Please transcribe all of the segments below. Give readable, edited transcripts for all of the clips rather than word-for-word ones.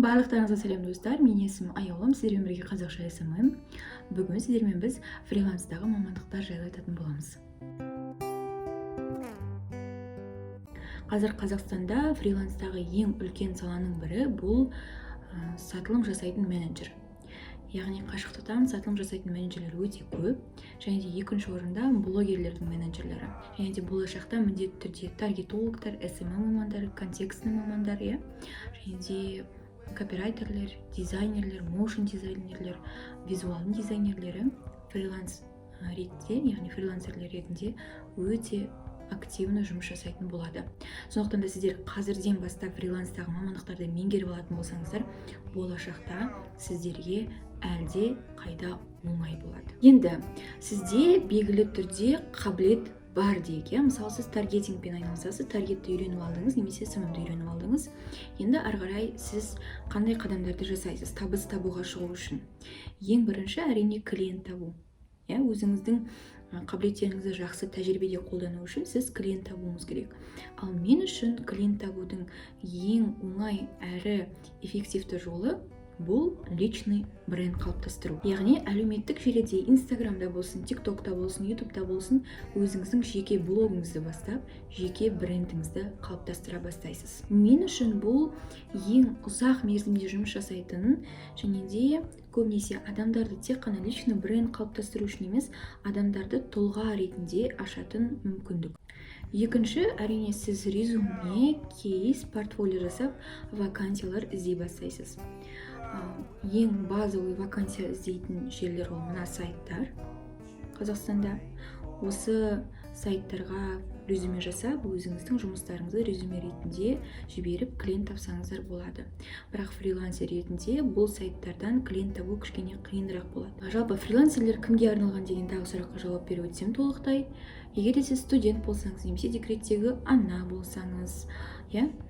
Барлықтарыңызға сәлем достар, мен есімім Аяулым, сіздермен бірге қазақша SMM. Бүгін сіздермен біз фриланстағы мамандықтар жайлы айтатын боламыз. Қазір Қазақстанда фриланстағы ең үлкен саланың бірі бұл сатылым жасайтын менеджер. Яғни қашықтықтан сатылым жасайтын менеджерлер өте көп, және де екінші орында блогерлердің менеджерлері. Және де болашақта міндетті түрде таргетологтар, SMM мамандары, контекстный мамандар, және де копирайтерлер, дизайнерлер, моушн дизайнерлер, визуалдың дизайнерлері фриланс ретінде, яғни фрилансерлер ретінде өте активны жұмыс жасайтын болады. Сондықтан да сіздер қазірден бастап фриланстағы мамандықтарды меңгеріп алатын болсаңыздар, болашақта сіздерге әлде қайда оңай болады. Енді сізде белгілі түрде қабілет бар дейік, мысалы сіз таргетингпен айналысасыз, таргетті үйреніп алдыңыз, немесе SMM-ді үйреніп алдыңыз. Енді ары қарай сіз қандай қадамдарды жасайсыз табыс табуға шығу үшін? Ең бірінші әрине клиент табу. Өзіңіздің қабілеттеріңізді жақсы тәжірибеде қолдану үшін сіз клиент табуыңыз керек. Ал мен үшін клиент табудың ең оңай әрі эффективті жолы бұл личный бренд қалыптастыру. Яғни әлеуметтік желіде, Инстаграмда болсын, ТикТокта болсын, Ютубта болсын, өзіңіздің жеке блогыңызды бастап, жеке брендіңізді қалыптастыра бастайсыз. Мен үшін бұл ең ұзақ мерзімде жұмыс жасайтын, және де көбінесе адамдарды тек қана личный бренд қалыптастыру үшін емес, адамдарды тұлға ретінде ашатын мүмкіндік. Екінші, әрине сіз резюме, кейс, портфолио жасап, вакансиялар іздей бастайсыз. Ең базовый вакансия іздейтін жерлер ол мына сайттар Қазақстанда. Осы сайттарға резюме жасап, өзіңіздің жұмыстарыңызды резюме ретінде жіберіп, клиент тапсаңыздар болады. Бірақ фрилансер ретінде бұл сайттардан клиент табу кішкене қиынырақ болады. Жалпы фрилансерлер кімге арналған деген тағы сұраққа жауап беріп өтсем толықтай. Егер де сіз студент болсаңыз, немесе декреттегі ана болсаңыз,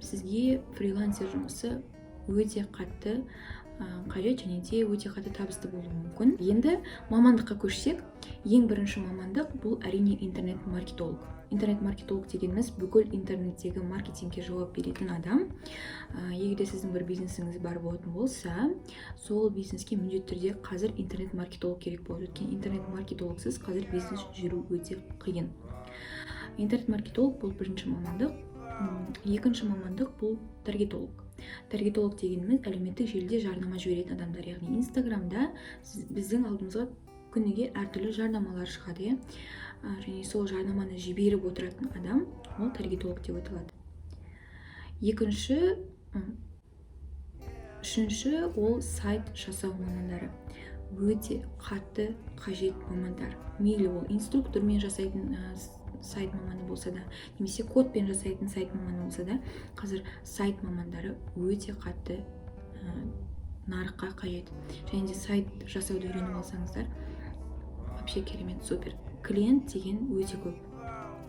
сізге фрилансер жұмысы өте қатты қажет, және де өте қатты табысты болуы мүмкін. Енді мамандыққа көшсек, ең бірінші мамандық бұл әрине интернет-маркетолог. Интернет-маркетолог дегеніміз бүкіл интернеттегі маркетингке жауап беретін адам. Егер де сіздің бір бизнесіңіз бар болатын болса, сол бизнеске міндетті түрде қазір интернет-маркетолог керек болады. Өйткені интернет-маркетологсыз қазір бизнес жүру өте қиын. Интернет-маркетолог бұл бірінші мамандық. Екінші мамандық бұл таргетолог. Таргетолог дегеніміз әлеуметтік желіде жарнама жіберетін адамдар, яғни Инстаграмда біздің алдымызға күніге әртүрлі жарнамалар шығады, және сол жарнаманы жіберіп отыратын адам ол таргетолог деп аталады. Үшінші ол сайт жасау мамандары. Өте қатты қажет мамандар. Мейлі ол инструктормен жасайтын сайт маманы болса да, немесе кодпен жасайтын сайт маманы болса да, қазір сайт мамандары өте қатты нарыққа қажет. Және де сайт жасауды үйреніп алсаңыздар, вообще керемет, супер. Клиент деген өте көп.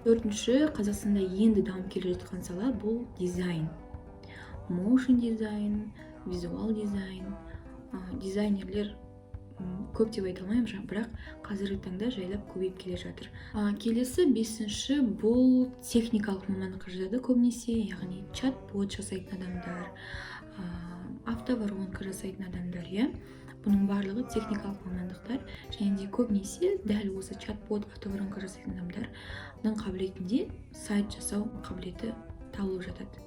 Төртінші, Қазақстанда енді дамып келе жатқан сала бұл дизайн. Моушн дизайн, визуал дизайн, дизайнерлер көп деп айта алмаймын, бірақ қазіргі таңда жайлап көбейіп келе жатыр. Келесі, бесінші, бұл техникалық мамандыққа жатады көбінесе, яғни чат-бот жасайтын адамдар, автоворонка жасайтын адамдар, Бұның барлығы техникалық мамандықтар, және де көбінесе дәл осы чат-бот, автоворонка жасайтын адамдардың қабілетінде сайт жасау қабілеті табылып жатады.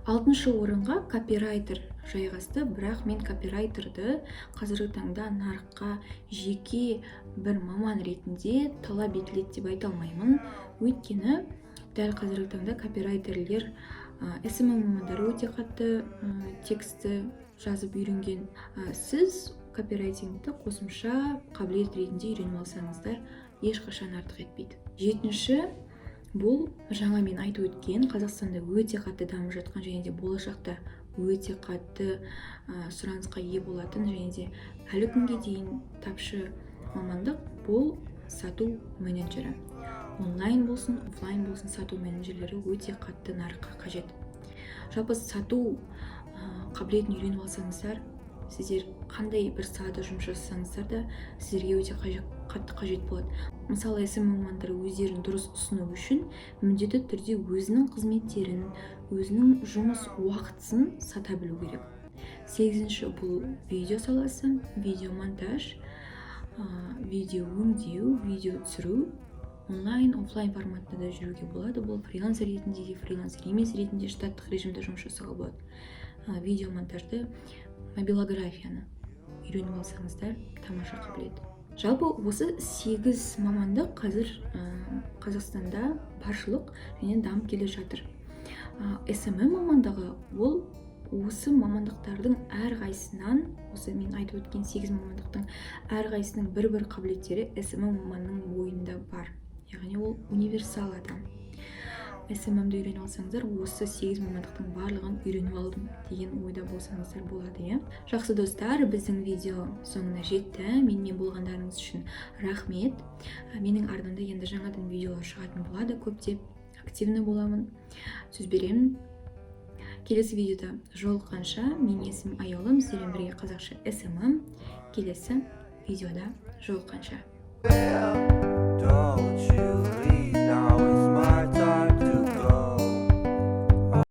Алтыншы орынға копирайтер жайғасты, бірақ мен копирайтерді қазіргі таңда нарыққа жеке бір маман ретінде талап етіледі деп айта алмаймын. Өйткені дәл қазіргі таңда копирайтерлер, SMM мамандары өте қатты тексті жазып үйренген. Сіз копирайтингті қосымша қабілет ретінде үйреніп алсаңыздар, ешқашан артық етпейді. Жетінші, бұл жаңа мен айтып өткен Қазақстанда өте қатты дамып жатқан, және де болашақта өте қатты сұранысқа ие болатын, және де әлі күнге дейін тапшы мамандық бұл сату менеджері. Онлайн болсын, офлайн болсын, сату менеджерлері өте қатты нарыққа қажет. Жалпы сату қабілетін үйреніп алсаңыздар, сіздер қандай бір салада жұмыс жасасаңыздар да сіздерге өте қатты қажет болады. Мысалы, SMM мамандары өздерін дұрыс ұсыну үшін міндетті түрде өзінің қызметтерін, өзінің жұмыс уақытын сата білу керек. Сегізінші бұл видео саласы, видео монтаж, видео өңдеу, видео түсіру. Онлайн, офлайн форматта да жүруге болады. Бұл фрилансер ретінде де, фрилансер емес ретінде штаттық режимде жұмыс жасауға болады. Видео монтажды, мобилографияны үйреніп алсаңыздар тамаша қабілет. Жалпы осы 8 мамандық қазір Қазақстанда баршылық және дамып келе жатыр. SMM мамандығы ол осы мамандықтардың әрқайсынан, осы мен айтып өткен 8 мамандықтың әрқайсының бір-бір қабілеттері SMM маманның бойында бар. Яғни ол универсал адам. SMM-ді үйреніп алсаңыздар, осы 8 мамандықтың барлығын үйреніп алдым деген ойда болсаңыздар болады. Жақсы достар, біздің видео соңына жетті. Менімен болғандарыңыз үшін рахмет. Менің ардымда енді жаңадан видеолар шығатын болады, көптеп активны боламын. Сөз беремін. Келесі видеода жолыққанша, мен есімім Аяулым, сіздермен бірге қазақша SMM. Келесі видеода жолыққанша.